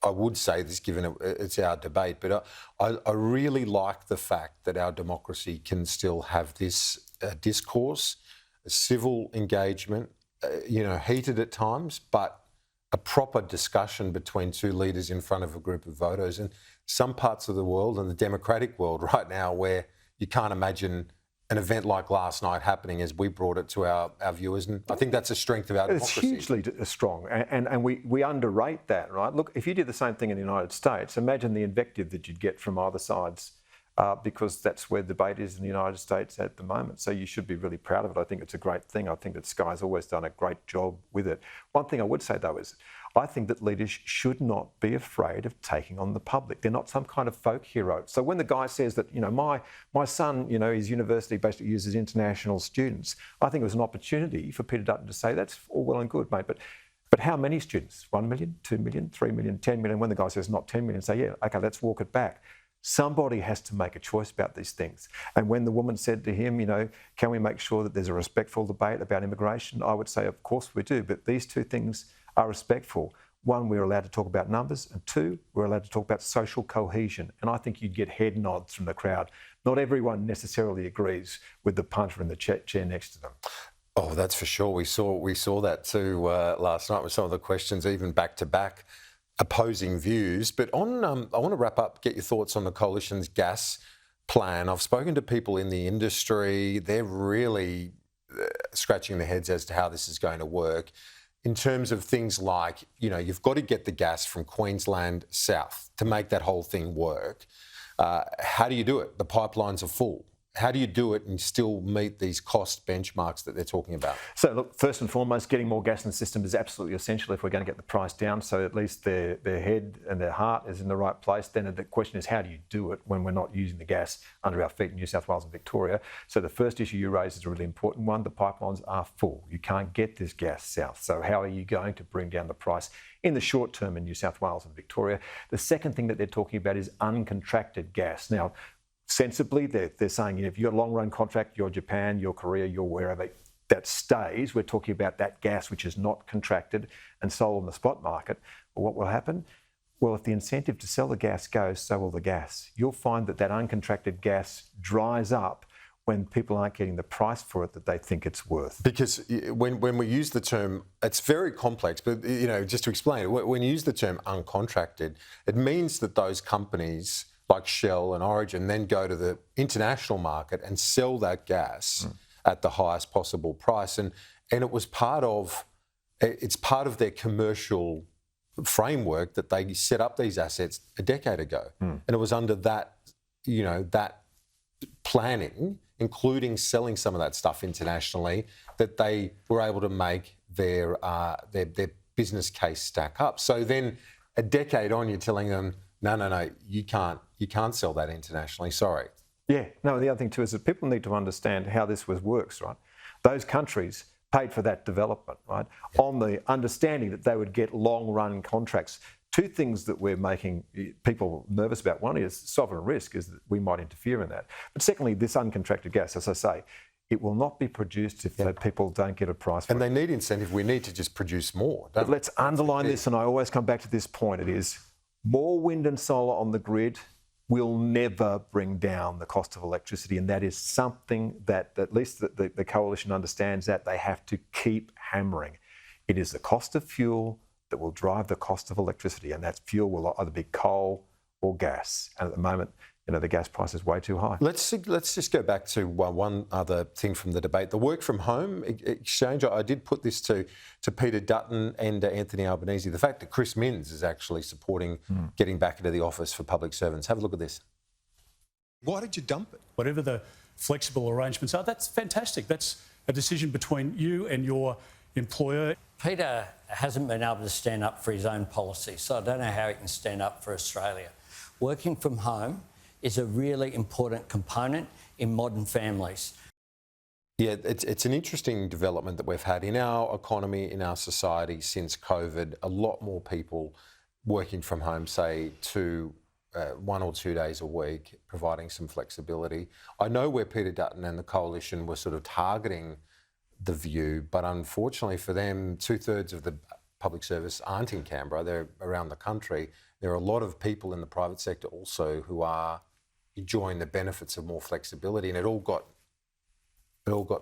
I would say this, given it's our debate, but I really like the fact that our democracy can still have this discourse, civil engagement, heated at times, but a proper discussion between two leaders in front of a group of voters. And some parts of the world, and the democratic world right now, where you can't imagine an event like last night happening as we brought it to our viewers. And I think that's a strength of our democracy. It's hugely strong, and we underrate that, right? Look, if you did the same thing in the United States, imagine the invective that you'd get from either sides, because that's where the debate is in the United States at the moment. So you should be really proud of it. I think it's a great thing. I think that Sky's always done a great job with it. One thing I would say, though, is I think that leaders should not be afraid of taking on the public. They're not some kind of folk hero. So when the guy says that, my son, his university basically uses international students, I think it was an opportunity for Peter Dutton to say, that's all well and good, mate, but how many students? 1 million, 2 million, 3 million, 10 million? When the guy says not 10 million, say, yeah, okay, let's walk it back. Somebody has to make a choice about these things. And when the woman said to him, can we make sure that there's a respectful debate about immigration? I would say, of course we do, but these two things are respectful. One, we're allowed to talk about numbers, and two, we're allowed to talk about social cohesion. And I think you'd get head nods from the crowd. Not everyone necessarily agrees with the punter in the chair next to them. Oh, that's for sure. We saw that too last night with some of the questions, even back to back, opposing views. But I want to wrap up, get your thoughts on the coalition's gas plan. I've spoken to people in the industry. They're really scratching their heads as to how this is going to work. In terms of things like, you've got to get the gas from Queensland south to make that whole thing work. How do you do it? The pipelines are full. How do you do it and still meet these cost benchmarks that they're talking about? So look, first and foremost, getting more gas in the system is absolutely essential if we're going to get the price down. So at least their head and their heart is in the right place. Then the question is, how do you do it when we're not using the gas under our feet in New South Wales and Victoria? So the first issue you raise is a really important one. The pipelines are full. You can't get this gas south. So how are you going to bring down the price in the short term in New South Wales and Victoria? The second thing that they're talking about is uncontracted gas. Now, sensibly, they're saying, if you've got a long-run contract, you're Japan, you're Korea, you're wherever, that stays. We're talking about that gas which is not contracted and sold on the spot market. But what will happen? Well, if the incentive to sell the gas goes, so will the gas. You'll find that uncontracted gas dries up when people aren't getting the price for it that they think it's worth. Because when we use the term, it's very complex, but just to explain it, when you use the term uncontracted, it means that those companies like Shell and Origin then go to the international market and sell that gas at the highest possible price. And it's part of their commercial framework that they set up these assets a decade ago. And it was under that, that planning, including selling some of that stuff internationally, that they were able to make their business case stack up. So then a decade on, you're telling them, no, you can't sell that internationally, sorry. Yeah, no, the other thing too is that people need to understand how this works, right? Those countries paid for that development, right? Yeah. On the understanding that they would get long-run contracts. Two things that we're making people nervous about. One is sovereign risk, is that we might interfere in that. But secondly, this uncontracted gas, as I say, it will not be produced if people don't get a price for it. And they need incentive. We need to just produce more. But let's underline this, and I always come back to this point. It is more wind and solar on the grid will never bring down the cost of electricity, and that is something that at least the coalition understands that they have to keep hammering. It is the cost of fuel that will drive the cost of electricity, and that fuel will either be coal or gas. And at the moment, the gas price is way too high. Let's just go back to one other thing from the debate. The work from home exchange, I did put this to Peter Dutton and Anthony Albanese. The fact that Chris Minns is actually supporting getting back into the office for public servants. Have a look at this. Why did you dump it? Whatever the flexible arrangements are, that's fantastic. That's a decision between you and your employer. Peter hasn't been able to stand up for his own policy, so I don't know how he can stand up for Australia. Working from home is a really important component in modern families. Yeah, it's an interesting development that we've had in our economy, in our society since COVID. A lot more people working from home, say 1 or 2 days a week, providing some flexibility. I know where Peter Dutton and the coalition were sort of targeting the view, but unfortunately for them, 2/3 of the public service aren't in Canberra, they're around the country. There are a lot of people in the private sector also who are enjoying the benefits of more flexibility, and it all got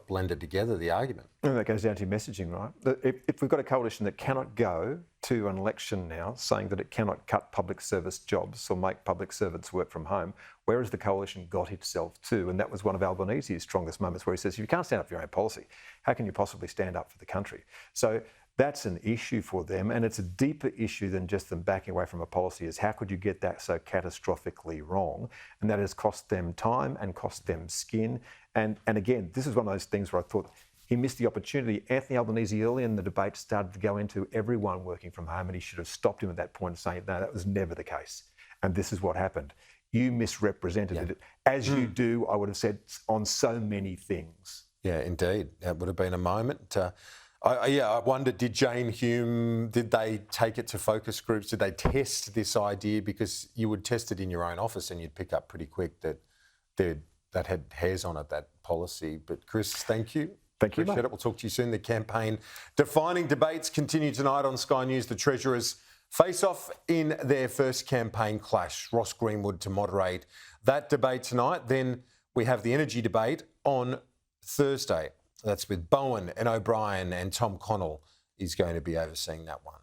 blended together, the argument. And that goes down to your messaging, right? If we've got a coalition that cannot go to an election now saying that it cannot cut public service jobs or make public servants work from home, where has the coalition got itself to? And that was one of Albanese's strongest moments, where he says, if you can't stand up for your own policy, how can you possibly stand up for the country? So that's an issue for them, and it's a deeper issue than just them backing away from a policy. Is how could you get that so catastrophically wrong? And that has cost them time and cost them skin. And again, this is one of those things where I thought he missed the opportunity. Anthony Albanese early in the debate started to go into everyone working from home, and he should have stopped him at that point and saying, no, that was never the case. And this is what happened. You misrepresented it, as you do, I would have said, on so many things. Yeah, indeed. That would have been a moment. I wonder, did Jane Hume, did they take it to focus groups? Did they test this idea? Because you would test it in your own office and you'd pick up pretty quick that that had hairs on it, that policy. But Chris, thank you. Thank you, Appreciate it. We'll talk to you soon. The campaign defining debates continue tonight on Sky News. The Treasurers face off in their first campaign clash. Ross Greenwood to moderate that debate tonight. Then we have the energy debate on Thursday. That's with Bowen and O'Brien, and Tom Connell is going to be overseeing that one.